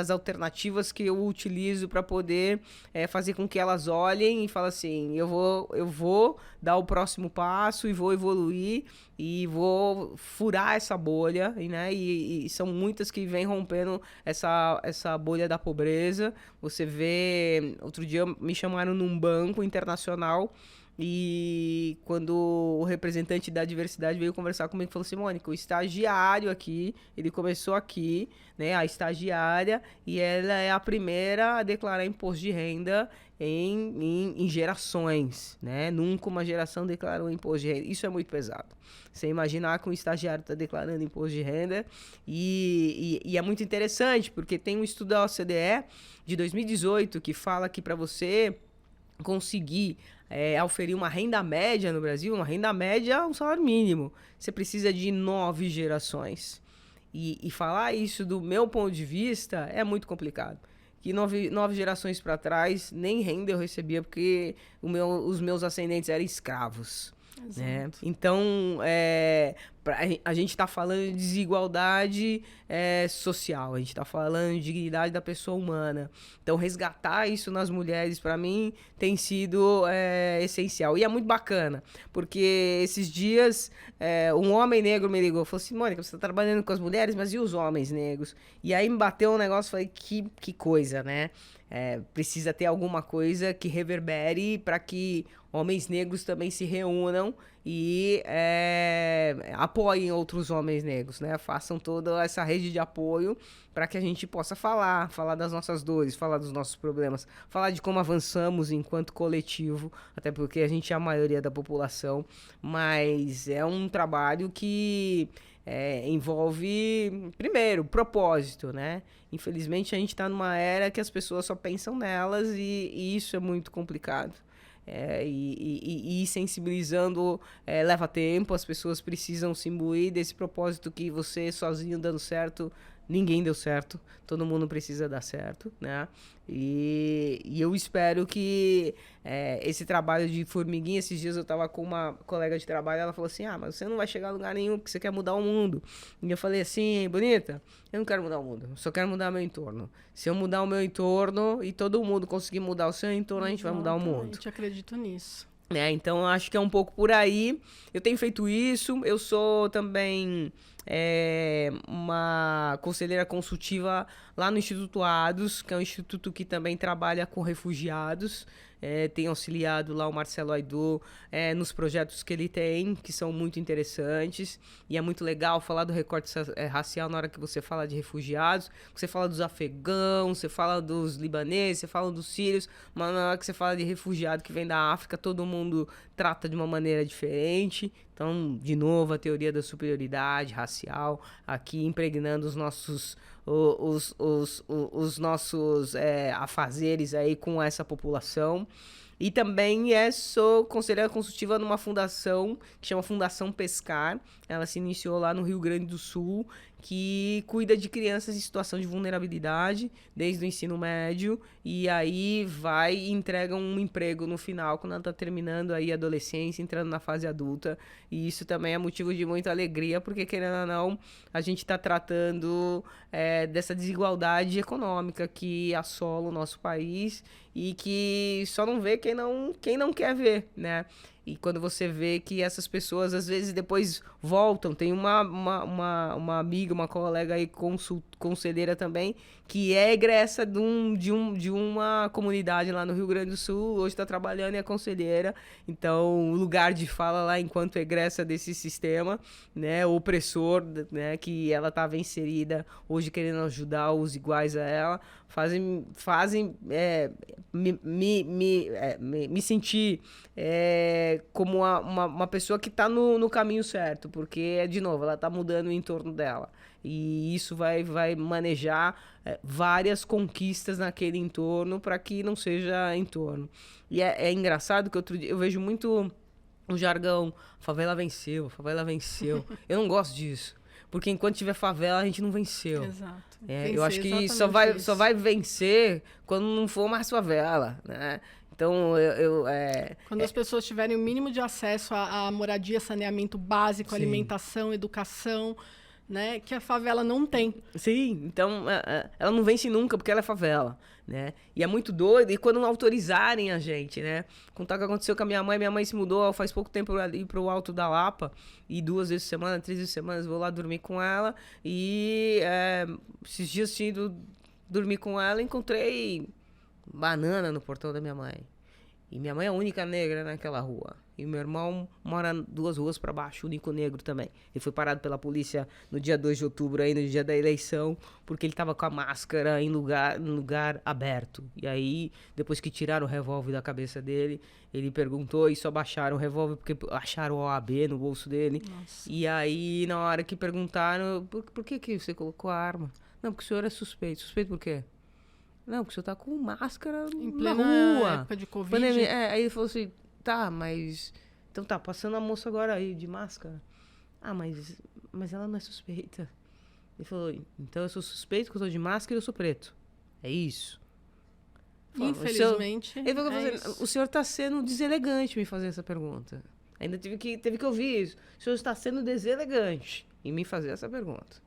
[SPEAKER 2] alternativas que eu utilizo para poder fazer com que elas olhem e falem assim, eu vou dar o próximo passo e vou evoluir e vou furar essa bolha, né? E são muitas que vêm rompendo essa bolha da pobreza. Você vê, outro dia me chamaram num banco internacional, e quando o representante da diversidade veio conversar comigo, falou assim, Mônica, o estagiário aqui, ele começou aqui, né, a estagiária, e ela é a primeira a declarar imposto de renda em gerações, né? Nunca uma geração declarou imposto de renda. Isso é muito pesado. Você imaginar que um estagiário está declarando imposto de renda, e é muito interessante, porque tem um estudo da OCDE de 2018 que fala que para você conseguir oferir uma renda média no Brasil, uma renda média, um salário mínimo, você precisa de 9 gerações. E falar isso do meu ponto de vista é muito complicado. Que 9 gerações para trás, nem renda eu recebia, porque os meus ascendentes eram escravos. Né? Então, a gente está falando de desigualdade social, a gente está falando de dignidade da pessoa humana. Então, resgatar isso nas mulheres, para mim, tem sido essencial. E é muito bacana, porque esses dias um homem negro me ligou, falou assim, Mônica, você está trabalhando com as mulheres, mas e os homens negros? E aí me bateu um negócio, falei, que coisa, né? Precisa ter alguma coisa que reverbere para que homens negros também se reúnam e apoiem outros homens negros, né? Façam toda essa rede de apoio para que a gente possa falar das nossas dores, falar dos nossos problemas, falar de como avançamos enquanto coletivo, até porque a gente é a maioria da população, mas é um trabalho que envolve, primeiro, propósito, né? Infelizmente, a gente está numa era que as pessoas só pensam nelas, e isso é muito complicado. E sensibilizando leva tempo, as pessoas precisam se imbuir desse propósito que você sozinho dando certo, ninguém deu certo, todo mundo precisa dar certo, né? E eu espero que esse trabalho de formiguinha, esses dias eu tava com uma colega de trabalho, ela falou assim, mas você não vai chegar a lugar nenhum porque você quer mudar o mundo. E eu falei assim, bonita, eu não quero mudar o mundo, eu só quero mudar meu entorno. Se eu mudar o meu entorno e todo mundo conseguir mudar o seu entorno, a gente vai mudar o mundo.
[SPEAKER 1] Eu acredito nisso.
[SPEAKER 2] Então, eu acho que é um pouco por aí. Eu tenho feito isso. Eu sou também uma conselheira consultiva lá no Instituto ADOS, que é um instituto que também trabalha com refugiados. Tenho auxiliado lá o Marcelo Aidô nos projetos que ele tem, que são muito interessantes. E é muito legal falar do recorte racial na hora que você fala de refugiados. Você fala dos afegãos, você fala dos libaneses, você fala dos sírios. Mas na hora que você fala de refugiado que vem da África, todo mundo trata de uma maneira diferente. Então, de novo, a teoria da superioridade racial aqui impregnando os nossos os nossos afazeres aí com essa população. E também sou conselheira consultiva numa fundação que chama Fundação Pescar. Ela se iniciou lá no Rio Grande do Sul, que cuida de crianças em situação de vulnerabilidade desde o ensino médio, e aí vai e entrega um emprego no final, quando ela está terminando aí a adolescência, entrando na fase adulta. E isso também é motivo de muita alegria, porque, querendo ou não, a gente está tratando dessa desigualdade econômica que assola o nosso país e que só não vê quem não quer ver, né? E quando você vê que essas pessoas, às vezes, depois voltam. Tem uma amiga, uma colega aí, conselheira também, que é egressa de uma comunidade lá no Rio Grande do Sul, hoje está trabalhando e é conselheira. Então, o lugar de fala lá enquanto egressa desse sistema, né, opressor, né, que ela estava inserida, hoje querendo ajudar os iguais a ela, fazem me sentir como uma pessoa que está no caminho certo, porque, de novo, ela está mudando o entorno dela. E isso vai manejar várias conquistas naquele entorno para que não seja entorno. E é engraçado que outro dia eu vejo muito o jargão, favela venceu, favela venceu. Eu não gosto disso. Porque enquanto tiver favela, a gente não venceu.
[SPEAKER 1] Exato.
[SPEAKER 2] Eu acho que só vai vencer quando não for mais favela, né? Então,
[SPEAKER 1] quando as pessoas tiverem o mínimo de acesso à moradia, saneamento básico, sim, alimentação, educação, né, que a favela não tem.
[SPEAKER 2] Sim, então ela não vence nunca porque ela é favela, né? E é muito doido, e quando não autorizarem a gente, né? Contar o que aconteceu com a minha mãe se mudou faz pouco tempo ali pro Alto da Lapa, e 2 vezes por semana, 3 vezes por semana, vou lá dormir com ela, e esses dias tinha ido dormir com ela, encontrei banana no portão da minha mãe. E minha mãe é a única negra naquela rua. E meu irmão mora 2 ruas para baixo, o único negro também. Ele foi parado pela polícia no dia 2 de outubro, aí, no dia da eleição, porque ele tava com a máscara em lugar aberto. E aí, depois que tiraram o revólver da cabeça dele, ele perguntou e só baixaram o revólver porque acharam o OAB no bolso dele. Nossa. E aí, na hora que perguntaram, por que você colocou a arma? Não, porque o senhor é suspeito. Suspeito por quê? Não, porque o senhor tá com máscara
[SPEAKER 1] em
[SPEAKER 2] na
[SPEAKER 1] plena
[SPEAKER 2] rua.
[SPEAKER 1] Época de Covid.
[SPEAKER 2] Aí ele falou assim, tá, mas... Então tá, passando a moça agora aí de máscara. Ah, mas ela não é suspeita. Ele falou, então eu sou suspeito que eu tô de máscara e eu sou preto. É isso. Falou,
[SPEAKER 1] infelizmente,
[SPEAKER 2] ele falou assim, o senhor tá sendo deselegante me fazer essa pergunta. Ainda teve que ouvir isso. O senhor está sendo deselegante em me fazer essa pergunta.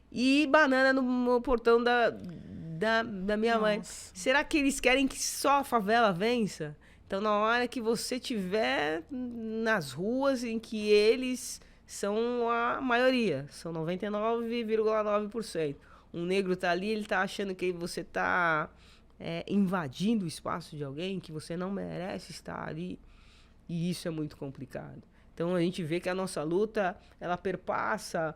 [SPEAKER 2] E banana no portão da minha mãe. Será que eles querem que só a favela vença? Então, na hora que você estiver nas ruas em que eles são a maioria, são 99,9%. Um negro tá ali, ele tá achando que você tá invadindo o espaço de alguém, que você não merece estar ali. E isso é muito complicado. Então, a gente vê que a nossa luta, ela perpassa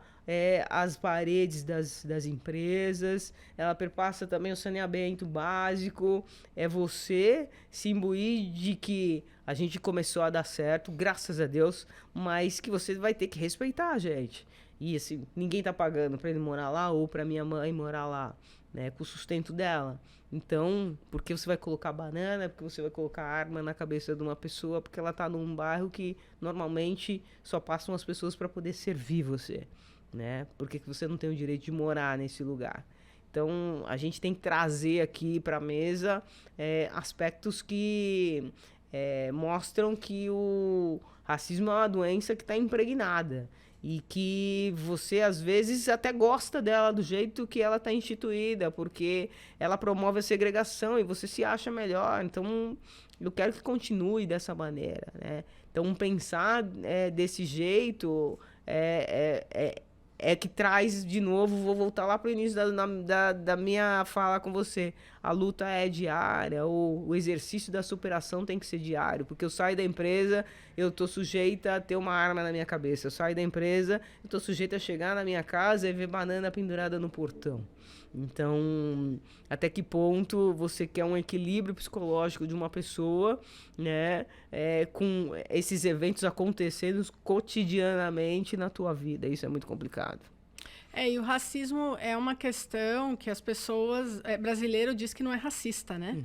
[SPEAKER 2] as paredes das empresas, ela perpassa também o saneamento básico. É você se imbuir de que a gente começou a dar certo, graças a Deus, mas que você vai ter que respeitar a gente. E assim, ninguém tá pagando para ele morar lá ou para minha mãe morar lá, né, com o sustento dela. Então, por que você vai colocar banana? Porque você vai colocar arma na cabeça de uma pessoa? Porque ela tá num bairro que normalmente só passam as pessoas para poder servir você, né? Por que você não tem o direito de morar nesse lugar? Então, a gente tem que trazer aqui para a mesa aspectos que mostram que o racismo é uma doença que está impregnada. E que você, às vezes, até gosta dela do jeito que ela está instituída, porque ela promove a segregação e você se acha melhor. Então, eu quero que continue dessa maneira, né? Então, pensar desse jeito que traz, de novo, vou voltar lá para o início da minha fala com você. A luta é diária, o exercício da superação tem que ser diário, porque eu saio da empresa, eu estou sujeita a ter uma arma na minha cabeça. Eu saio da empresa, eu estou sujeita a chegar na minha casa e ver banana pendurada no portão. Então, até que ponto você quer um equilíbrio psicológico de uma pessoa, né, com esses eventos acontecendo cotidianamente na tua vida? Isso é muito complicado.
[SPEAKER 1] E o racismo é uma questão que as pessoas... brasileiro diz que não é racista, né?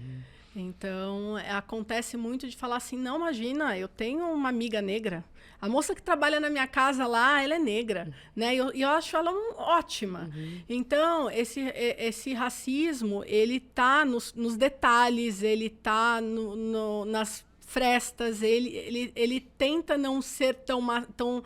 [SPEAKER 1] Então, acontece muito de falar assim, não, imagina, eu tenho uma amiga negra, a moça que trabalha na minha casa lá, ela é negra, né? E eu acho ela ótima. Então, esse racismo, ele tá nos detalhes, ele tá nas frestas, ele tenta não ser tão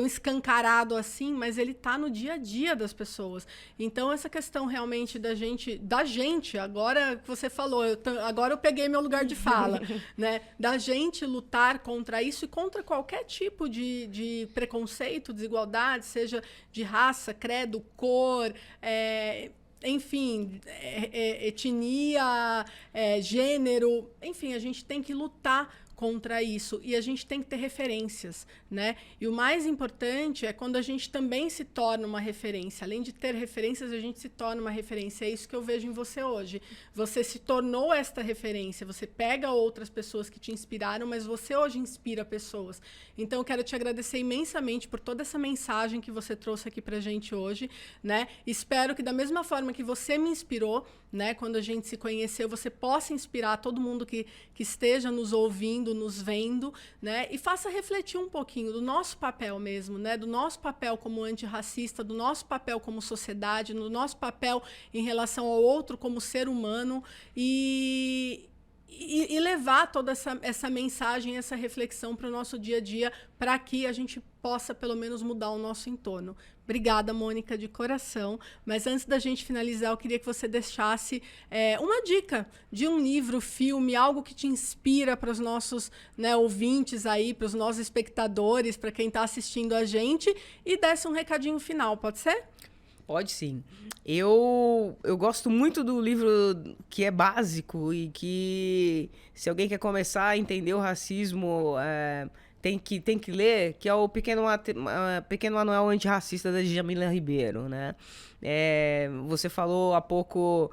[SPEAKER 1] escancarado assim, mas ele está no dia a dia das pessoas. Então, essa questão realmente da gente, agora que você falou, agora eu peguei meu lugar de fala, né? Da gente lutar contra isso e contra qualquer tipo de preconceito, desigualdade, seja de raça, credo, cor, enfim, etnia, gênero, enfim, a gente tem que lutar contra isso e a gente tem que ter referências, né? E o mais importante é quando a gente também se torna uma referência. Além de ter referências, a gente se torna uma referência. É isso que eu vejo em você hoje. Você se tornou esta referência. Você pega outras pessoas que te inspiraram, mas você hoje inspira pessoas. Então, eu quero te agradecer imensamente por toda essa mensagem que você trouxe aqui pra gente hoje, né? Espero que da mesma forma que você me inspirou, né, quando a gente se conheceu, você possa inspirar todo mundo que esteja nos ouvindo, nos vendo, né, e faça refletir um pouquinho do nosso papel mesmo, né, do nosso papel como antirracista, do nosso papel como sociedade, do nosso papel em relação ao outro como ser humano e levar toda essa mensagem, essa reflexão para o nosso dia a dia, para que a gente possa, pelo menos, mudar o nosso entorno. Obrigada, Mônica, de coração. Mas antes da gente finalizar, eu queria que você deixasse uma dica de um livro, filme, algo que te inspira para os nossos, né, ouvintes aí, para os nossos espectadores, para quem está assistindo a gente, e desse um recadinho final, pode ser?
[SPEAKER 2] Pode sim. Eu gosto muito do livro que é básico e que, se alguém quer começar a entender o racismo, tem que ler, que é o Pequeno Manual Antirracista da Djamila Ribeiro, né? Você falou há pouco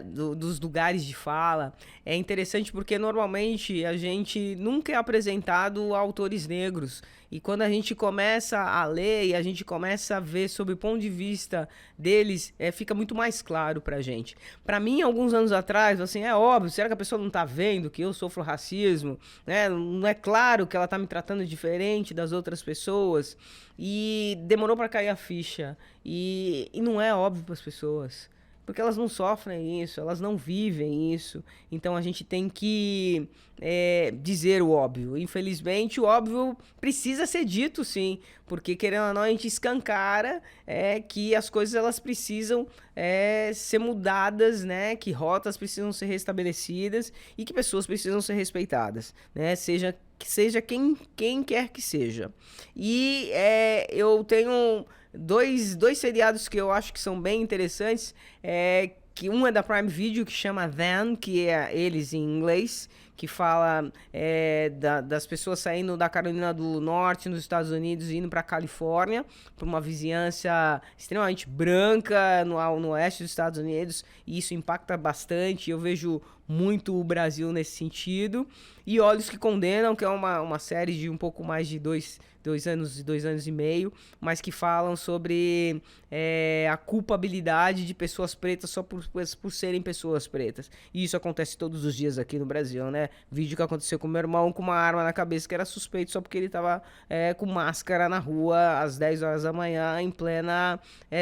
[SPEAKER 2] dos lugares de fala. É interessante porque normalmente a gente nunca é apresentado a autores negros. E quando a gente começa a ler e a gente começa a ver sob o ponto de vista deles, fica muito mais claro pra gente. Pra mim, alguns anos atrás, assim, é óbvio, será que a pessoa não tá vendo que eu sofro racismo? Né? Não é claro que ela tá me tratando diferente das outras pessoas? E demorou pra cair a ficha. E não é óbvio para as pessoas. Porque elas não sofrem isso, elas não vivem isso. Então a gente tem que dizer o óbvio. Infelizmente, o óbvio precisa ser dito, sim. Porque, querendo ou não, a gente escancara que as coisas elas precisam ser mudadas, né? Que rotas precisam ser restabelecidas e que pessoas precisam ser respeitadas, né? Seja quem quer que seja. E eu tenho dois seriados que eu acho que são bem interessantes, que um é da Prime Video, que chama Them, que é eles em inglês, que fala das pessoas saindo da Carolina do Norte, nos Estados Unidos, e indo para a Califórnia, para uma vizinhança extremamente branca no oeste dos Estados Unidos, e isso impacta bastante. Eu vejo muito o Brasil nesse sentido. E Olhos que Condenam, que é uma série de um pouco mais de 2 anos e meio, mas que falam sobre a culpabilidade de pessoas pretas só por serem pessoas pretas. E isso acontece todos os dias aqui no Brasil, né? Vídeo que aconteceu com meu irmão com uma arma na cabeça, que era suspeito só porque ele tava com máscara na rua às 10 horas da manhã, em plena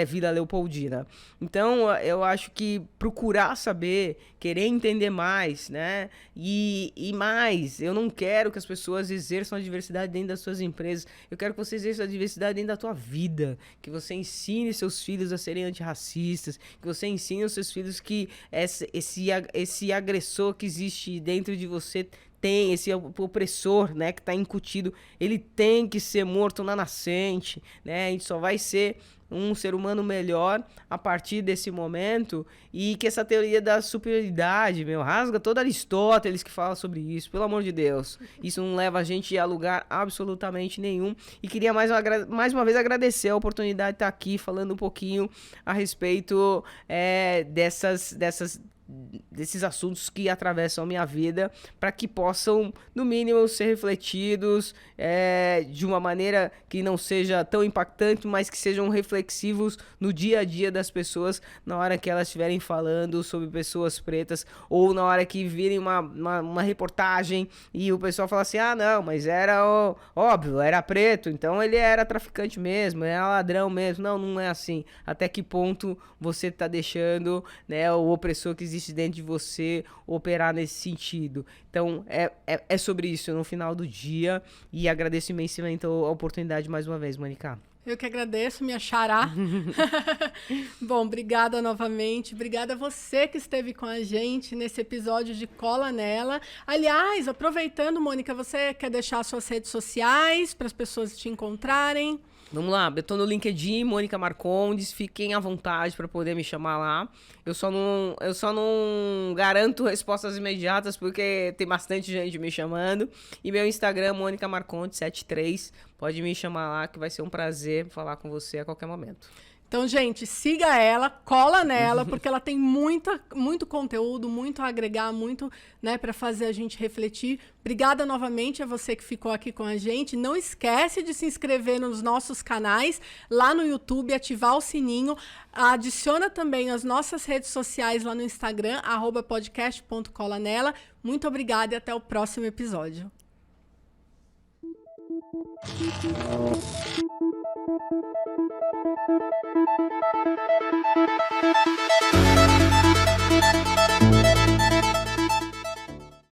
[SPEAKER 2] Vila Leopoldina. Então, eu acho que procurar saber, querer entender mais, né? E mais, eu não quero que as pessoas exerçam a diversidade dentro das suas empresas. Eu quero que você exerça a diversidade dentro da tua vida, que você ensine seus filhos a serem antirracistas, que você ensine os seus filhos que esse agressor que existe dentro de você tem, esse opressor, né, que está incutido, ele tem que ser morto na nascente, né? A gente só vai ser um ser humano melhor a partir desse momento, e que essa teoria da superioridade, rasga todo Aristóteles que fala sobre isso, pelo amor de Deus. Isso não leva a gente a lugar absolutamente nenhum. E queria mais uma vez agradecer a oportunidade de estar aqui falando um pouquinho a respeito desses assuntos que atravessam a minha vida, para que possam, no mínimo, ser refletidos de uma maneira que não seja tão impactante, mas que sejam reflexivos no dia a dia das pessoas, na hora que elas estiverem falando sobre pessoas pretas, ou na hora que virem uma reportagem e o pessoal fala assim, ah, não, mas era óbvio, era preto, então ele era traficante mesmo, era ladrão mesmo. Não, não é assim. Até que ponto você está deixando, né, o opressor que existe dentro de você operar nesse sentido? Então, é sobre isso no final do dia, e agradeço imensamente a oportunidade mais uma vez, Mônica.
[SPEAKER 1] Eu que agradeço, minha xará. Bom, obrigada novamente. Obrigada a você que esteve com a gente nesse episódio de Cola Nela. Aliás, aproveitando, Mônica, você quer deixar suas redes sociais para as pessoas te encontrarem?
[SPEAKER 2] Vamos lá, eu tô no LinkedIn, Mônica Marcondes, fiquem à vontade para poder me chamar lá. Eu só não garanto respostas imediatas porque tem bastante gente me chamando. E meu Instagram, Mônica Marcondes 73. Pode me chamar lá que vai ser um prazer falar com você a qualquer momento.
[SPEAKER 1] Então, gente, siga ela, cola nela, porque ela tem muito conteúdo, muito a agregar, muito, né, para fazer a gente refletir. Obrigada novamente a você que ficou aqui com a gente. Não esquece de se inscrever nos nossos canais lá no YouTube, ativar o sininho. Adiciona também as nossas redes sociais lá no Instagram, @podcast.colanela. Muito obrigada e até o próximo episódio.